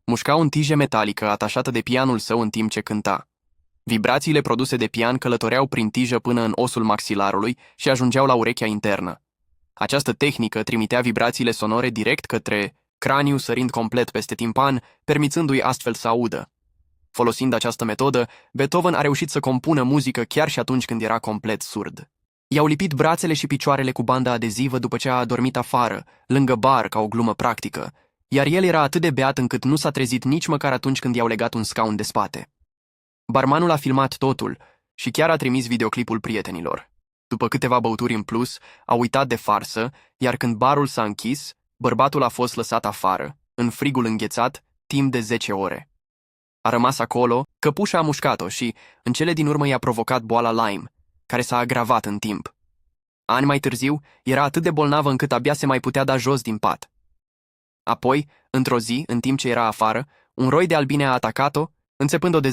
Mușca un tijă metalică atașată de pianul său în timp ce cânta. Vibrațiile produse de pian călătoreau prin tijă până în osul maxilarului și ajungeau la urechea internă. Această tehnică trimitea vibrațiile sonore direct către craniu, sărind complet peste timpan, permițându-i astfel să audă. Folosind această metodă, Beethoven a reușit să compună muzică chiar și atunci când era complet surd. I-au lipit brațele și picioarele cu bandă adezivă după ce a adormit afară, lângă bar, ca o glumă practică, iar el era atât de beat încât nu s-a trezit nici măcar atunci când i-au legat un scaun de spate. Barmanul a filmat totul și chiar a trimis videoclipul prietenilor. După câteva băuturi în plus, a uitat de farsă, iar când barul s-a închis, bărbatul a fost lăsat afară, în frigul înghețat, timp de 10 ore. A rămas acolo, căpușa a mușcat-o și, în cele din urmă, i-a provocat boala Lyme, care s-a agravat în timp. Ani mai târziu, era atât de bolnavă încât abia se mai putea da jos din pat. Apoi, într-o zi, în timp ce era afară, un roi de albine a atacat-o, înțepând-o de